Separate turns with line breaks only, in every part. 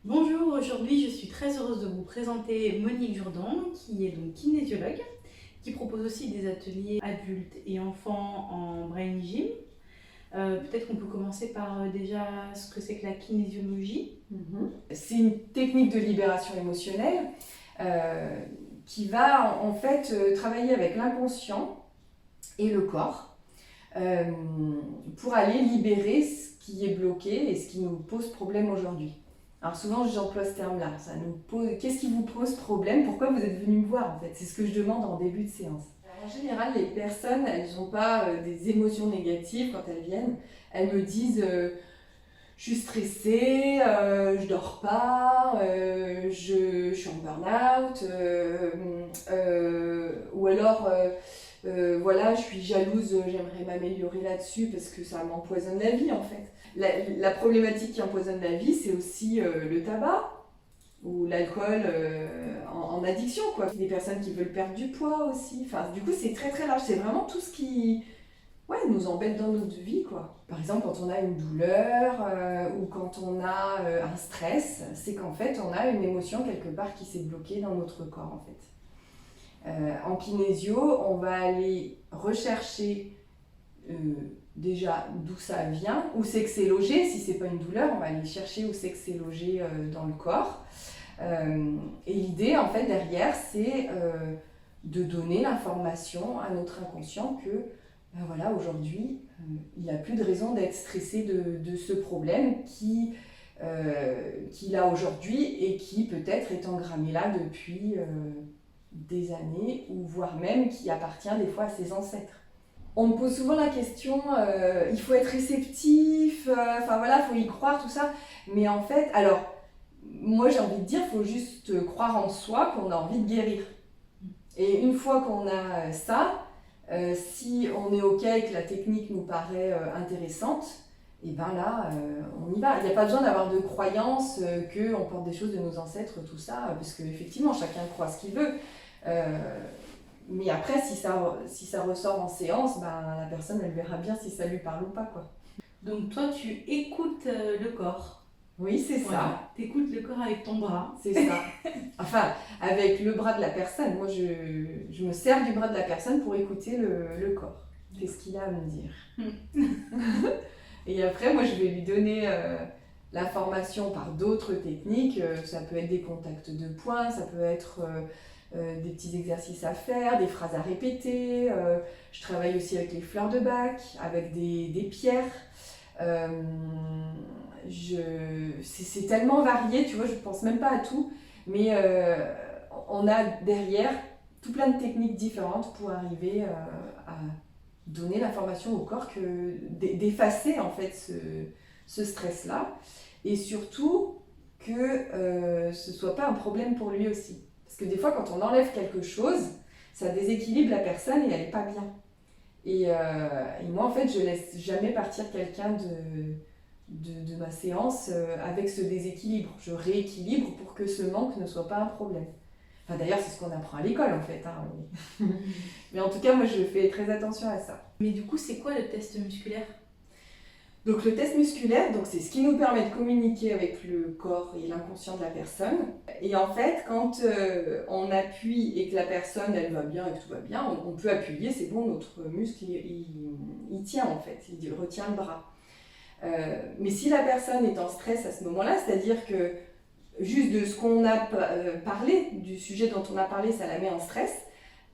Bonjour, aujourd'hui je suis très heureuse de vous présenter Monique Jourdan, qui est donc kinésiologue, qui propose aussi des ateliers adultes et enfants en brain gym. Peut-être qu'on peut commencer par déjà ce que c'est que la kinésiologie.
C'est une technique de libération émotionnelle euh, qui va en fait travailler avec l'inconscient et le corps euh, pour aller libérer ce qui est bloqué et ce qui nous pose problème aujourd'hui. Alors souvent j'emploie ce terme-là, qu'est-ce qui vous pose problème? Pourquoi vous êtes venu me voir en fait? C'est ce que je demande en début de séance. Alors, en général, les personnes, elles n'ont pas des émotions négatives quand elles viennent. Elles me disent je suis stressée, je dors pas, je suis en burn-out, ou alors voilà, je suis jalouse, j'aimerais m'améliorer là-dessus parce que ça m'empoisonne la vie en fait. La problématique qui empoisonne la vie, c'est aussi le tabac ou l'alcool en addiction, quoi. Des personnes qui veulent perdre du poids aussi. Enfin, du coup, c'est très très large. C'est vraiment tout ce qui nous embête dans notre vie, quoi. Par exemple, quand on a une douleur ou quand on a un stress, c'est qu'en fait, on a une émotion quelque part qui s'est bloquée dans notre corps, en fait. En kinésio, on va aller rechercher déjà d'où ça vient, où c'est que c'est logé. Si c'est pas une douleur, on va aller chercher où c'est que c'est logé dans le corps. Et l'idée, en fait, derrière, c'est de donner l'information à notre inconscient que ben voilà, aujourd'hui, il n'a plus de raison d'être stressé de ce problème qu'il a aujourd'hui et qui peut-être est engrammé là depuis des années, ou voire même qui appartient des fois à ses ancêtres. On me pose souvent la question, il faut être réceptif, enfin voilà, il faut y croire, tout ça. Mais en fait, alors, moi j'ai envie de dire, il faut juste croire en soi qu'on a envie de guérir. Et une fois qu'on a ça, si on est OK et que la technique nous paraît intéressante, et ben là, on y va. Il n'y a pas besoin d'avoir de croyance qu'on porte des choses de nos ancêtres, tout ça, parce qu'effectivement, chacun croit ce qu'il veut. Mais après, si ça ressort en séance, ben, la personne, elle verra bien si ça lui parle ou pas, quoi.
Donc toi tu écoutes le corps.
Oui, c'est
Voilà.
ça.
Tu écoutes le corps avec ton bras.
C'est ça. Enfin, avec le bras de la personne. Moi, je me sers du bras de la personne pour écouter le corps. Qu'est-ce qu'il a à me dire? Et après, moi, je vais lui donner l'information par d'autres techniques. Ça peut être des contacts de points, ça peut être des petits exercices à faire, des phrases à répéter. Je travaille aussi avec les fleurs de bac, avec des pierres. Euh, c'est tellement varié, tu vois, je ne pense même pas à tout. Mais on a derrière tout plein de techniques différentes pour arriver à donner l'information au corps d'effacer en fait ce stress-là, et surtout que ce soit pas un problème pour lui aussi. Parce que des fois, quand on enlève quelque chose, ça déséquilibre la personne et elle n'est pas bien. Et moi, en fait, je laisse jamais partir quelqu'un de ma séance avec ce déséquilibre. Je rééquilibre pour que ce manque ne soit pas un problème. Enfin, d'ailleurs, c'est ce qu'on apprend à l'école, en fait. Hein. Mais en tout cas, moi, je fais très attention à ça.
Mais du coup c'est quoi le test musculaire?
Donc, le test musculaire, donc, c'est ce qui nous permet de communiquer avec le corps et l'inconscient de la personne. Et en fait, quand on appuie et que la personne, elle va bien et que tout va bien, on peut appuyer, c'est bon, notre muscle, il tient, en fait. Il retient le bras. Mais si la personne est en stress à ce moment-là, c'est-à-dire que juste de ce qu'on a parlé, du sujet dont on a parlé, ça la met en stress,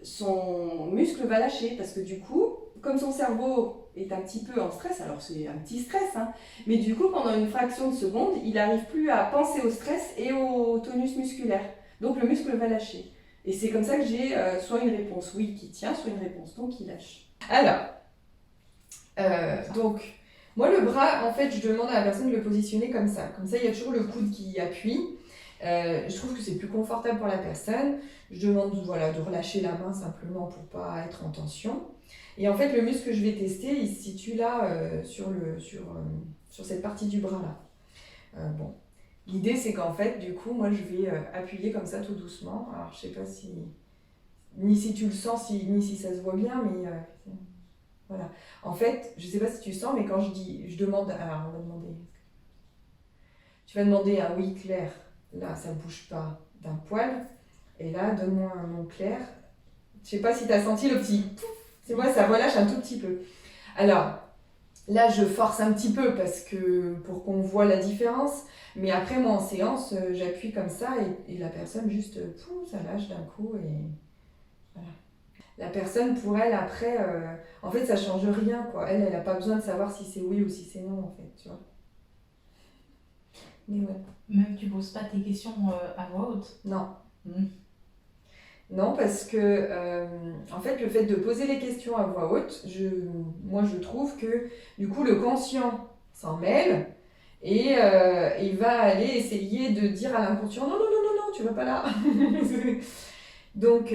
son muscle va lâcher parce que du coup, comme son cerveau est un petit peu en stress, alors c'est un petit stress, hein, mais du coup, pendant une fraction de seconde, il n'arrive plus à penser au stress et au tonus musculaire. Donc le muscle va lâcher. Et c'est comme ça que j'ai soit une réponse oui qui tient, soit une réponse non qui lâche. Alors, donc, moi le bras, en fait, je demande à la personne de le positionner comme ça. Comme ça, il y a toujours le coude qui appuie. Je trouve que c'est plus confortable pour la personne. Je demande voilà, de relâcher la main simplement pour ne pas être en tension. Et en fait, le muscle que je vais tester, il se situe là, sur cette partie du bras là. Bon. L'idée, c'est qu'en fait, du coup, moi, je vais appuyer comme ça tout doucement. Alors, je sais pas ni si tu le sens, ni si ça se voit bien, mais voilà. En fait, je sais pas si tu sens, mais quand je demande, alors on va demander. Tu vas demander un oui clair, là ça ne bouge pas d'un poil, et là donne-moi un non clair. Je sais pas si tu as senti le petit pouf, tu vois, ça relâche un tout petit peu. Alors, là je force un petit peu pour qu'on voit la différence, mais après moi en séance, j'appuie comme ça et la personne juste, pouf, ça lâche d'un coup et voilà. La personne pour elle après, en fait ça change rien quoi. Elle n'a pas besoin de savoir si c'est oui ou si c'est non en fait, tu vois. Mais ouais.
Même tu poses pas tes questions à voix haute.
Non. Non, parce que en fait, le fait de poser les questions à voix haute, moi je trouve que du coup le conscient s'en mêle et il va aller essayer de dire à l'inconscient non, non, non, non, non, tu vas pas là. Donc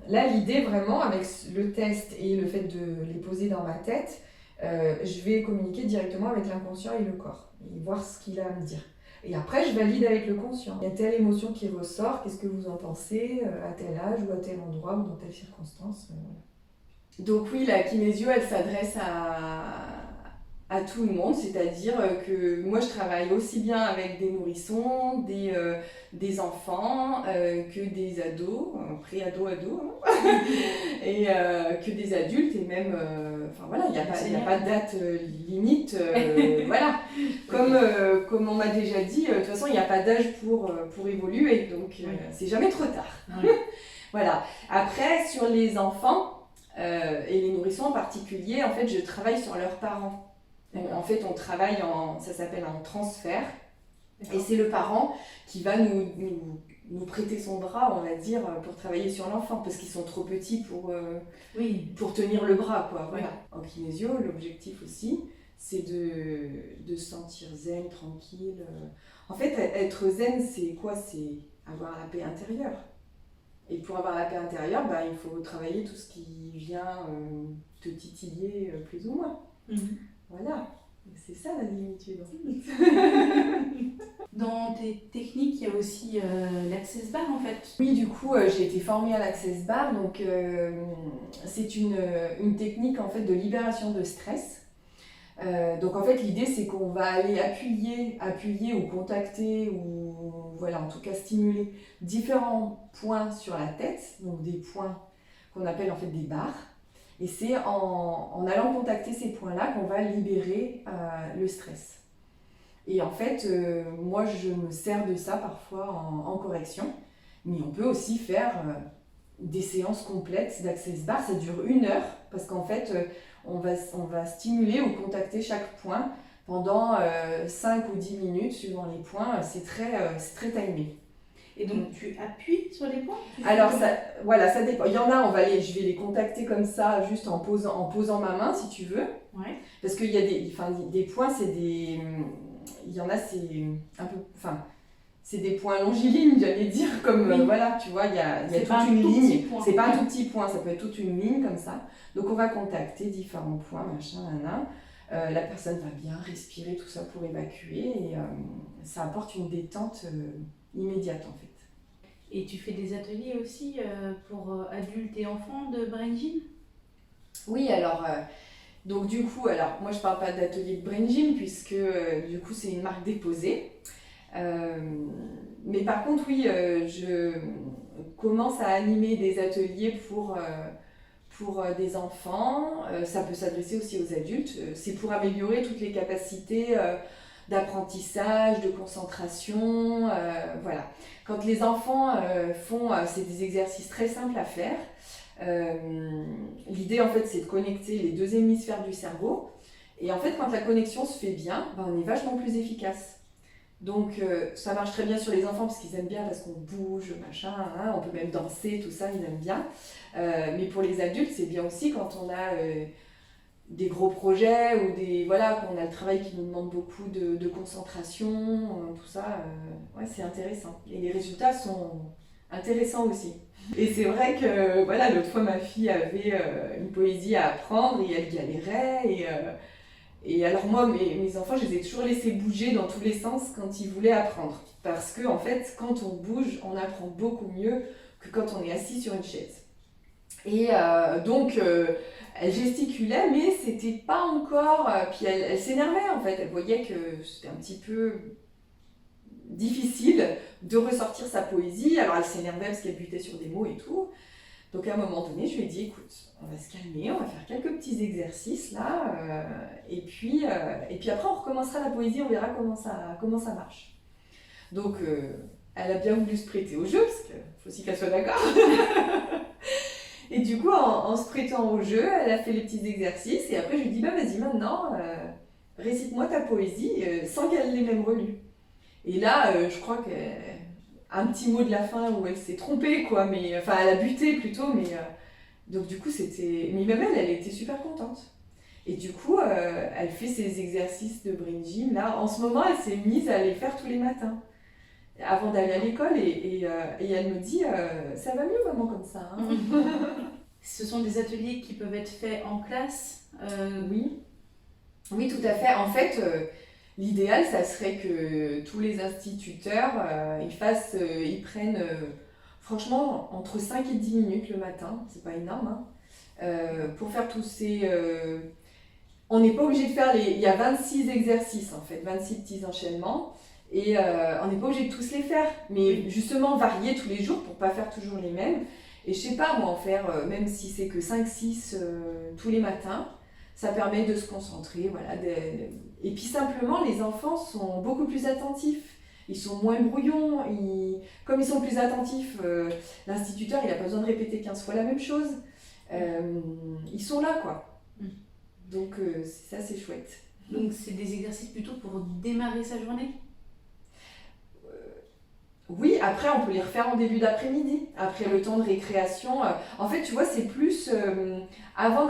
là, l'idée vraiment avec le test et le fait de les poser dans ma tête, je vais communiquer directement avec l'inconscient et le corps et voir ce qu'il a à me dire. Et après, je valide avec le conscient. Il y a telle émotion qui ressort, qu'est-ce que vous en pensez à tel âge ou à tel endroit ou dans telle circonstance. Donc oui, la kinésio, elle s'adresse à tout le monde, c'est-à-dire que moi je travaille aussi bien avec des nourrissons, des enfants, que des ados, pré-ados, et que des adultes, et même, enfin voilà, il n'y a pas de date limite, voilà. Comme on m'a déjà dit, de toute façon il n'y a pas d'âge pour évoluer, donc c'est jamais trop tard. Voilà. Après, sur les enfants, et les nourrissons en particulier, en fait je travaille sur leurs parents. En fait, on travaille ça s'appelle un transfert. D'accord. Et c'est le parent qui va nous prêter son bras, on va dire, pour travailler sur l'enfant, parce qu'ils sont trop petits pour tenir le bras, quoi. Voilà. En kinésio, l'objectif aussi, c'est de se sentir zen, tranquille. En fait, être zen, c'est quoi? C'est avoir la paix intérieure. Et pour avoir la paix intérieure, il faut travailler tout ce qui vient te titiller plus ou moins. Voilà, c'est ça la limitude.
Dans tes techniques, il y a aussi l'Access Bar en fait.
Oui, du coup, j'ai été formée à l'Access Bar, donc c'est une technique en fait de libération de stress. Donc en fait, l'idée c'est qu'on va aller appuyer ou contacter ou voilà, en tout cas stimuler différents points sur la tête, donc des points qu'on appelle en fait des barres. Et c'est en allant contacter ces points-là qu'on va libérer le stress. Et en fait, moi, je me sers de ça parfois en correction. Mais on peut aussi faire des séances complètes d'Access Bar. Ça dure 1 heure parce qu'en fait, on va stimuler ou contacter chaque point pendant 5 ou 10 minutes suivant les points. C'est très timé.
Et donc tu appuies sur les points?
Alors ça dépend. Il y en a, je vais les contacter comme ça, juste en posant ma main si tu veux.
Ouais.
Parce qu'il y a des points, il y en a, c'est un peu, c'est des points longilignes, j'allais dire, comme voilà, tu vois, il y a toute une ligne. C'est pas un tout petit point, ça peut être toute une ligne comme ça. Donc on va contacter différents points, machin, la personne va bien respirer tout ça pour évacuer et ça apporte une détente immédiate en fait.
Et tu fais des ateliers aussi pour adultes et enfants de Brain Gym?
Oui, alors donc du coup, moi je parle pas d'atelier de Brain Gym puisque du coup c'est une marque déposée. Mais par contre oui, je commence à animer des ateliers pour des enfants. Ça peut s'adresser aussi aux adultes. C'est pour améliorer toutes les capacités d'apprentissage, de concentration, voilà. Quand les enfants c'est des exercices très simples à faire. L'idée en fait c'est de connecter les 2 hémisphères du cerveau et en fait quand la connexion se fait bien, on est vachement plus efficace. Donc ça marche très bien sur les enfants parce qu'ils aiment bien parce qu'on bouge, machin, on peut même danser, tout ça, ils aiment bien. Mais pour les adultes c'est bien aussi quand on a des gros projets ou qu'on a le travail qui nous demande beaucoup de concentration, tout ça, c'est intéressant. Et les résultats sont intéressants aussi. Et c'est vrai que l'autre fois ma fille avait une poésie à apprendre et elle galérait et alors moi mes enfants je les ai toujours laissés bouger dans tous les sens quand ils voulaient apprendre parce que en fait quand on bouge on apprend beaucoup mieux que quand on est assis sur une chaise. Et donc elle gesticulait mais c'était pas encore puis elle s'énervait en fait, elle voyait que c'était un petit peu difficile de ressortir sa poésie. Alors elle s'énervait parce qu'elle butait sur des mots et tout. Donc à un moment donné, je lui ai dit, écoute, on va se calmer, on va faire quelques petits exercices là, et puis après on recommencera la poésie, on verra comment ça marche. Donc elle a bien voulu se prêter au jeu, parce qu'il faut aussi qu'elle soit d'accord. Et du coup, en se prêtant au jeu, elle a fait les petits exercices, et après je lui ai dit, bah vas-y maintenant, récite-moi ta poésie, sans qu'elle l'ait même relue. Et là, je crois qu'un petit mot de la fin où elle s'est trompée, quoi, mais enfin elle a buté plutôt, mais donc du coup c'était. Mais même elle était super contente. Et du coup, elle fait ses exercices de brain gym. Là, en ce moment, elle s'est mise à les faire tous les matins, avant d'aller à l'école, et elle me dit ça va mieux maman comme ça. Hein.
Ce sont des ateliers qui peuvent être faits en classe.
Oui, tout à fait. En fait. L'idéal, ça serait que tous les instituteurs, ils prennent franchement entre 5 et 10 minutes le matin, c'est pas énorme, hein, pour faire tous ces... On n'est pas obligé de faire il y a 26 exercices en fait, 26 petits enchaînements, et on n'est pas obligé de tous les faire, mais justement varier tous les jours pour pas faire toujours les mêmes. Et je sais pas, moi, en faire, même si c'est que 5-6 tous les matins, ça permet de se concentrer, voilà. Et puis simplement, les enfants sont beaucoup plus attentifs. Ils sont moins brouillons. Comme ils sont plus attentifs, l'instituteur, il n'a pas besoin de répéter 15 fois la même chose. Ils sont là, quoi. Donc ça, c'est chouette.
Donc c'est des exercices plutôt pour démarrer sa journée ?
Oui, après on peut les refaire en début d'après-midi, après le temps de récréation. En fait, tu vois, c'est plus avant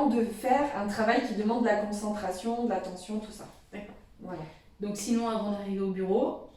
de faire un travail qui demande de la concentration, de l'attention, tout ça.
D'accord.
Voilà.
Donc sinon, avant d'arriver au bureau...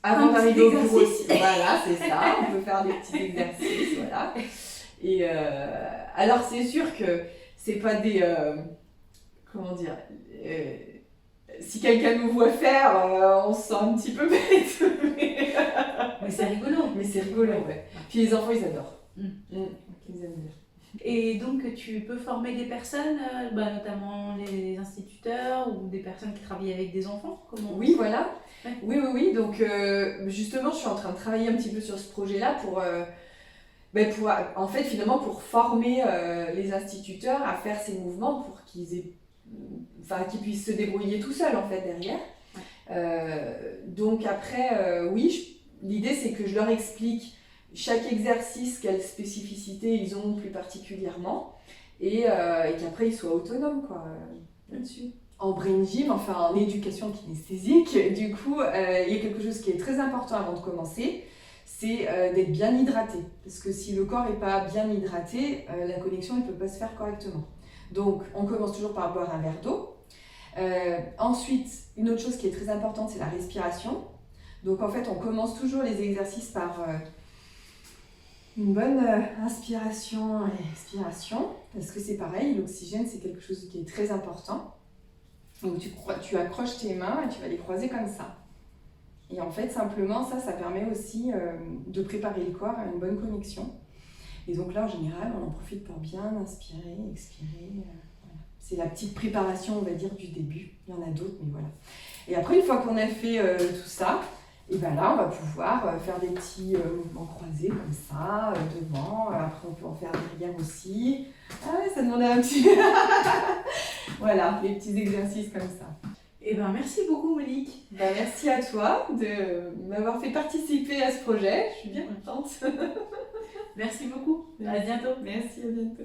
Avant d'arriver au bureau aussi. Voilà, c'est ça, on peut faire des petits exercices, voilà. Et alors c'est sûr que c'est pas des... comment dire si quelqu'un nous voit faire, on se sent un petit peu bête.
Mais c'est rigolo.
Mais c'est rigolo, ouais. Puis les enfants, ils adorent.
Ils
aiment bien.
Et donc, tu peux former des personnes, notamment les instituteurs ou des personnes qui travaillent avec des enfants ?
Oui, voilà.
Ouais.
Oui. Donc, justement, je suis en train de travailler un petit peu sur ce projet-là pour en fait, finalement, pour former les instituteurs à faire ces mouvements pour qu'ils puissent se débrouiller tout seuls, en fait, derrière. Ouais. Donc après, oui, l'idée, c'est que je leur explique chaque exercice, quelle spécificité ils ont plus particulièrement, et qu'après, ils soient autonomes, quoi, là-dessus. En brain gym, enfin en éducation kinesthésique, du coup, il y a quelque chose qui est très important avant de commencer, c'est d'être bien hydraté. Parce que si le corps n'est pas bien hydraté, la connexion ne peut pas se faire correctement. Donc, on commence toujours par boire un verre d'eau. Ensuite, une autre chose qui est très importante, c'est la respiration. Donc, en fait, on commence toujours les exercices par une bonne inspiration et expiration. Parce que c'est pareil, l'oxygène, c'est quelque chose qui est très important. Donc, tu accroches tes mains et tu vas les croiser comme ça. Et en fait, simplement, ça permet aussi de préparer le corps à une bonne connexion. Et donc là, en général, on en profite pour bien inspirer, expirer. Voilà. C'est la petite préparation, on va dire, du début. Il y en a d'autres, mais voilà. Et après, une fois qu'on a fait tout ça, et ben là, on va pouvoir faire des petits mouvements croisés comme ça, devant. Après, on peut en faire derrière aussi. Ah ouais, ça demandait un petit... Voilà, les petits exercices comme ça.
Eh ben, merci beaucoup, Monique.
Merci à toi de m'avoir fait participer à ce projet. Je suis bien contente.
Merci beaucoup. À bientôt.
Merci, à bientôt.